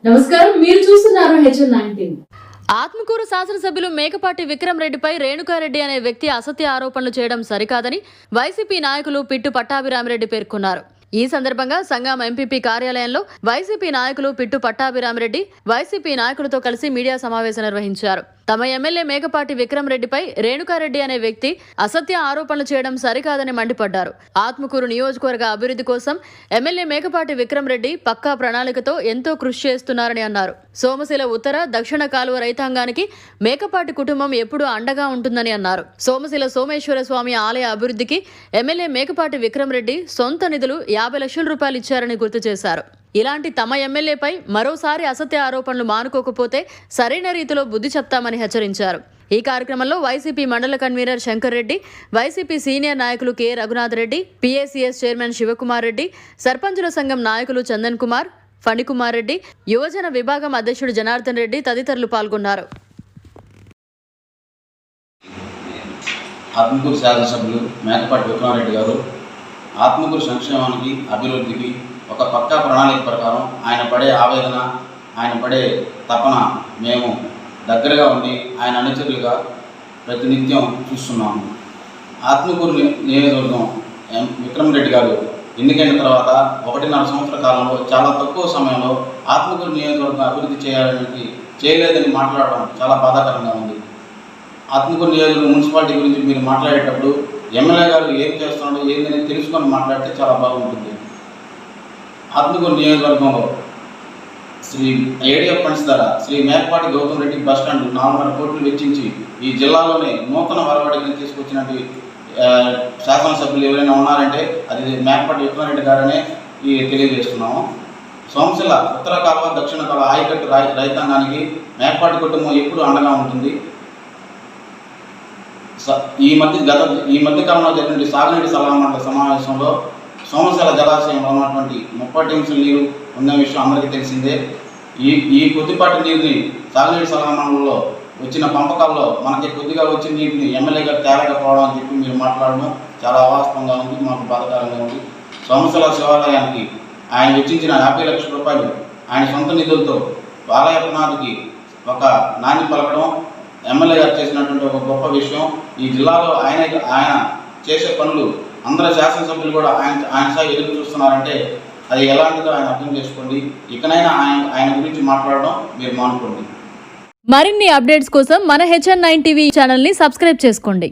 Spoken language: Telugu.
నమస్కారం, మీరు చూస్తున్నారు HN19. ఆత్మకూరు శాసనసభ్యులు మేకపాటి విక్రమ్ రెడ్డిపై రేణుకారెడ్డి అనే వ్యక్తి అసత్య ఆరోపణలు చేయడం సరికాదని వైసీపీ నాయకులు పిట్టు పట్టాభిరామిరెడ్డి పేర్కొన్నారు. ఈ సందర్భంగా సంగం ఎంపీపీ కార్యాలయంలో వైసీపీ నాయకులు పిట్టు పట్టాభిరామిరెడ్డి వైసీపీ నాయకులతో కలిసి మీడియా సమావేశం నిర్వహించారు. తమ ఎమ్మెల్యే మేకపాటి విక్రమ్ రెడ్డిపై రేణుకారెడ్డి అనే వ్యక్తి అసత్య ఆరోపణలు చేయడం సరికాదని మండిపడ్డారు. ఆత్మకూరు నియోజకవర్గ అభివృద్ధి కోసం ఎమ్మెల్యే మేకపాటి విక్రమ్ రెడ్డి పక్కా ప్రణాళికతో ఎంతో కృషి చేస్తున్నారని అన్నారు. సోమశిల ఉత్తర దక్షిణ కాలువ రైతాంగానికి మేకపాటి కుటుంబం ఎప్పుడూ అండగా ఉంటుందని అన్నారు. సోమశిల సోమేశ్వర స్వామి ఆలయ అభివృద్ధికి ఎమ్మెల్యే మేకపాటి విక్రమ్ రెడ్డి సొంత నిధులు 50 లక్షల రూపాయలు ఇచ్చారని గుర్తు చేశారు. ఇలాంటి తమ ఎమ్మెల్యేపై మరోసారి అసత్య ఆరోపణలు మానుకోకపోతే సరైన రీతిలో బుద్ధి చెప్తామని హెచ్చరించారు. ఈ కార్యక్రమంలో వైసీపీ మండల కన్వీనర్ శంకర్ రెడ్డి, వైసీపీ సీనియర్ నాయకులు K Raghunath Reddy, PACS chairman Shivakumar Reddy, సర్పంచుల సంఘం నాయకులు చందన్ కుమార్, ఫణికుమార్ రెడ్డి, యువజన విభాగం అధ్యక్షుడు జనార్దన్ రెడ్డి తదితరులు పాల్గొన్నారు. ఆత్మకూరు శాసనసభ్యులు మేకపాటి విక్రమ్ రెడ్డి గారు ఆత్మకూరు సంక్షేమానికి అభివృద్ధికి ఒక పక్కా ప్రణాళిక ప్రకారం ఆయన పడే ఆవేదన, ఆయన పడే తపన మేము దగ్గరగా ఉండి ఆయన అనుచరులుగా ప్రతినిత్యం చూస్తున్నాము. ఆత్మకూరు నియోజకవర్గం విక్రమ్ రెడ్డి గారు ఎన్నికైన తర్వాత 1.5 సంవత్సర కాలంలో చాలా తక్కువ సమయంలో ఆత్మకూరు నియోజకవర్గం అభివృద్ధి చేయలేదని మాట్లాడడం చాలా బాధాకరంగా ఉంది. ఆత్మకూరు నియోజకవర్గం మున్సిపాలిటీ గురించి మీరు మాట్లాడేటప్పుడు ఎమ్మెల్యే గారు ఏం చేస్తున్నాడో ఏందని తెలుసుకొని మాట్లాడితే చాలా బాగుంటుంది. ఆత్మకూరు నియోజకవర్గంలో శ్రీ ADF ఫండ్స్ ద్వారా శ్రీ మేకపాటి గౌతమ్ రెడ్డి బస్టాండ్ 4.5 కోట్లు వెచ్చించి ఈ జిల్లాలోనే నూతన వరవడిని తీసుకొచ్చినట్టు శాసనసభ్యులు ఎవరైనా ఉన్నారంటే అది మేకపాటి విక్రమ్ రెడ్డి గారనే తెలియజేస్తున్నాము. సోమశిల ఉత్తర కాలువ దక్షిణ కాలువ ఆయకట్టు రైతాంగానికి మేకపాటి కుటుంబం ఎప్పుడు అండగా ఉంటుంది. ఈ మధ్య కాలంలో జరిగిన సాగునీటి సలహా మండలి సమావేశంలో సోమశిల జలాశయంలో ఉన్నటువంటి 30 టీమ్స్ నీరు ఉన్న విషయం అందరికీ తెలిసిందే. ఈ కొద్దిపాటి నీరుని సాగునీటి సలహా మండలిలో వచ్చిన పంపకాల్లో మనకి కొద్దిగా వచ్చిన నీటిని ఎమ్మెల్యే గారు తేలకపోవడం అని చెప్పి మీరు మాట్లాడడం చాలా అవాస్తవంగా ఉంది, మాకు బాధాకరంగా ఉంది. సోమశిల శివాలయానికి ఆయన వెచ్చించిన 50 లక్షల రూపాయలు ఆయన సొంత నిధులతో ఆలయ పునాదికి ఒక నాణ్యం పలకడం ఎమ్మెల్యే గారు చేసినటువంటి ఒక గొప్ప విషయం. ఈ జిల్లాలో ఆయన చేసే పనులు అందరూ శాసనసభ్యులు కూడా ఆయన సాగు ఎదురు చూస్తున్నారంటే అది ఎలాంటిదో ఆయన అర్థం చేసుకోండి. ఇకనైనా ఆయన గురించి మాట్లాడడం మీరు మానుకోండి. మరిన్ని అప్డేట్స్ కోసం మన HN9 TV ఛానల్ని సబ్స్క్రైబ్ చేసుకోండి.